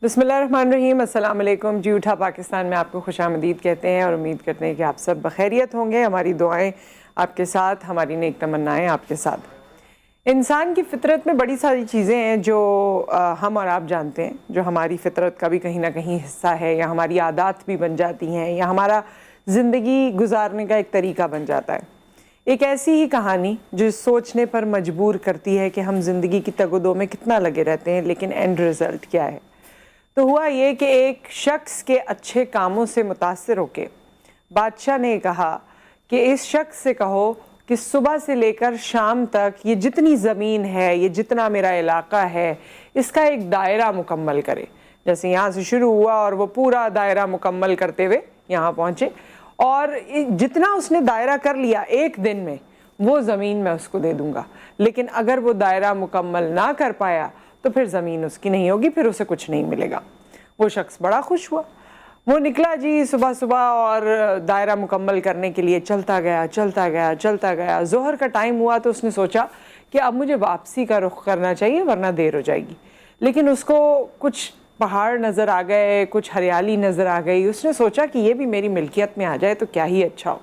بسم اللہ الرحمن الرحیم، السلام علیکم جی۔ اٹھا پاکستان میں آپ کو خوش آمدید کہتے ہیں اور امید کرتے ہیں کہ آپ سب بخیریت ہوں گے۔ ہماری دعائیں آپ کے ساتھ، ہماری نیک تمنائیں آپ کے ساتھ۔ انسان کی فطرت میں بڑی ساری چیزیں ہیں جو ہم اور آپ جانتے ہیں، جو ہماری فطرت کا بھی کہیں نہ کہیں حصہ ہے، یا ہماری عادات بھی بن جاتی ہیں، یا ہمارا زندگی گزارنے کا ایک طریقہ بن جاتا ہے۔ ایک ایسی ہی کہانی جو سوچنے پر مجبور کرتی ہے کہ ہم زندگی کی تگ و دو میں کتنا لگے رہتے ہیں، لیکن اینڈ رزلٹ کیا ہے۔ تو ہوا یہ کہ ایک شخص کے اچھے کاموں سے متاثر ہو کے بادشاہ نے کہا کہ اس شخص سے کہو کہ صبح سے لے کر شام تک یہ جتنی زمین ہے، یہ جتنا میرا علاقہ ہے، اس کا ایک دائرہ مکمل کرے۔ جیسے یہاں سے شروع ہوا اور وہ پورا دائرہ مکمل کرتے ہوئے یہاں پہنچے، اور جتنا اس نے دائرہ کر لیا ایک دن میں، وہ زمین میں اس کو دے دوں گا۔ لیکن اگر وہ دائرہ مکمل نہ کر پایا تو پھر زمین اس کی نہیں ہوگی، پھر اسے کچھ نہیں ملے گا۔ وہ شخص بڑا خوش ہوا، وہ نکلا جی صبح صبح اور دائرہ مکمل کرنے کے لیے چلتا گیا۔ ظہر کا ٹائم ہوا تو اس نے سوچا کہ اب مجھے واپسی کا رخ کرنا چاہیے ورنہ دیر ہو جائے گی۔ لیکن اس کو کچھ پہاڑ نظر آ گئے، کچھ ہریالی نظر آ گئی۔ اس نے سوچا کہ یہ بھی میری ملکیت میں آ جائے تو کیا ہی اچھا ہو۔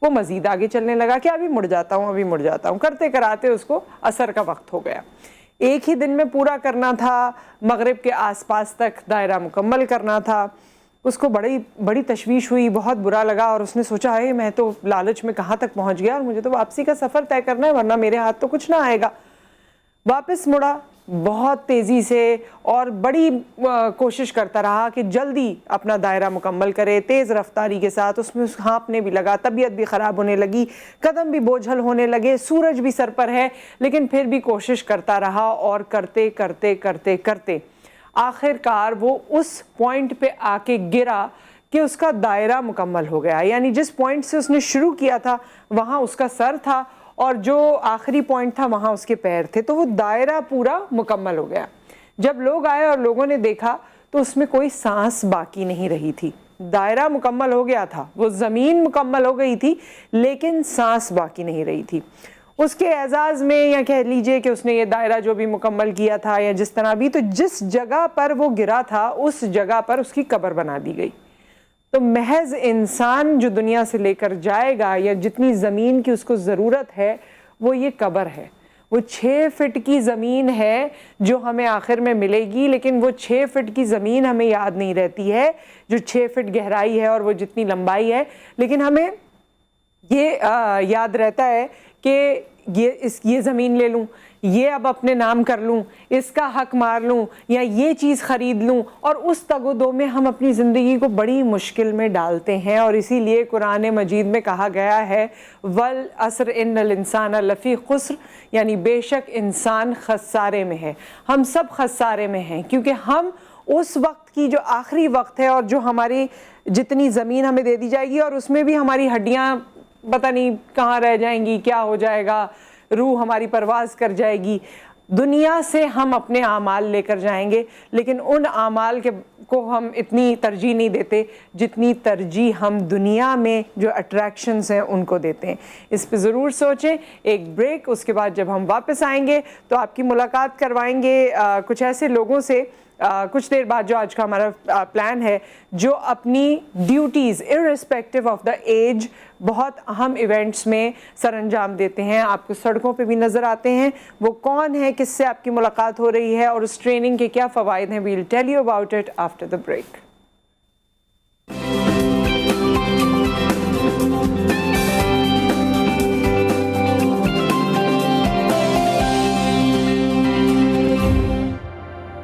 وہ مزید آگے چلنے لگا کہ ابھی مڑ جاتا ہوں، کرتے کراتے اس کو عصر کا وقت ہو گیا۔ ایک ہی دن میں پورا کرنا تھا، مغرب کے آس پاس تک دائرہ مکمل کرنا تھا۔ اس کو بڑی تشویش ہوئی، بہت برا لگا، اور اس نے سوچا ہے میں تو لالچ میں کہاں تک پہنچ گیا، اور مجھے تو واپسی کا سفر طے کرنا ہے ورنہ میرے ہاتھ تو کچھ نہ آئے گا۔ واپس مڑا بہت تیزی سے اور بڑی کوشش کرتا رہا کہ جلدی اپنا دائرہ مکمل کرے، تیز رفتاری کے ساتھ۔ اس میں ہانپنے بھی لگا، طبیعت بھی خراب ہونے لگی، قدم بھی بوجھل ہونے لگے، سورج بھی سر پر ہے، لیکن پھر بھی کوشش کرتا رہا، اور کرتے آخر کار وہ اس پوائنٹ پہ آ کے گرا کہ اس کا دائرہ مکمل ہو گیا۔ یعنی جس پوائنٹ سے اس نے شروع کیا تھا وہاں اس کا سر تھا، اور جو آخری پوائنٹ تھا وہاں اس کے پیر تھے، تو وہ دائرہ پورا مکمل ہو گیا۔ جب لوگ آئے اور لوگوں نے دیکھا تو اس میں کوئی سانس باقی نہیں رہی تھی۔ دائرہ مکمل ہو گیا تھا، وہ زمین مکمل ہو گئی تھی، لیکن سانس باقی نہیں رہی تھی۔ اس کے اعزاز میں، یا کہہ لیجئے کہ اس نے یہ دائرہ جو بھی مکمل کیا تھا یا جس طرح بھی، تو جس جگہ پر وہ گرا تھا اس جگہ پر اس کی قبر بنا دی گئی۔ تو محض انسان جو دنیا سے لے کر جائے گا، یا جتنی زمین کی اس کو ضرورت ہے، وہ یہ قبر ہے۔ وہ 6 فٹ کی زمین ہے جو ہمیں آخر میں ملے گی، لیکن وہ 6 فٹ کی زمین ہمیں یاد نہیں رہتی ہے جو 6 فٹ گہرائی ہے اور وہ جتنی لمبائی ہے، لیکن ہمیں یہ یاد رہتا ہے کہ یہ زمین لے لوں، یہ اب اپنے نام کر لوں، اس کا حق مار لوں، یا یہ چیز خرید لوں، اور اس تگ و دو میں ہم اپنی زندگی کو بڑی مشکل میں ڈالتے ہیں۔ اور اسی لیے قرآن مجید میں کہا گیا ہے وَالْعَصْرِ إِنَّ الْإِنسَانَ لَفِي خُسْرٍ، یعنی بے شک انسان خسارے میں ہے۔ ہم سب خسارے میں ہیں، کیونکہ ہم اس وقت کی جو آخری وقت ہے، اور جو ہماری جتنی زمین ہمیں دے دی جائے گی، اور اس میں بھی ہماری ہڈیاں پتہ نہیں کہاں رہ جائیں گی، کیا ہو جائے گا، روح ہماری پرواز کر جائے گی۔ دنیا سے ہم اپنے اعمال لے کر جائیں گے، لیکن ان اعمال کو ہم اتنی ترجیح نہیں دیتے جتنی ترجیح ہم دنیا میں جو اٹریکشنز ہیں ان کو دیتے ہیں۔ اس پہ ضرور سوچیں۔ ایک بریک، اس کے بعد جب ہم واپس آئیں گے تو آپ کی ملاقات کروائیں گے کچھ ایسے لوگوں سے، کچھ دیر بعد جو آج کا ہمارا پلان ہے، جو اپنی duties irrespective of the age بہت اہم ایونٹس میں سر انجام دیتے ہیں، آپ کو سڑکوں پہ بھی نظر آتے ہیں۔ وہ کون ہے، کس سے آپ کی ملاقات ہو رہی ہے، اور اس ٹریننگ کے کیا فوائد ہیں، we'll tell you about it after the break۔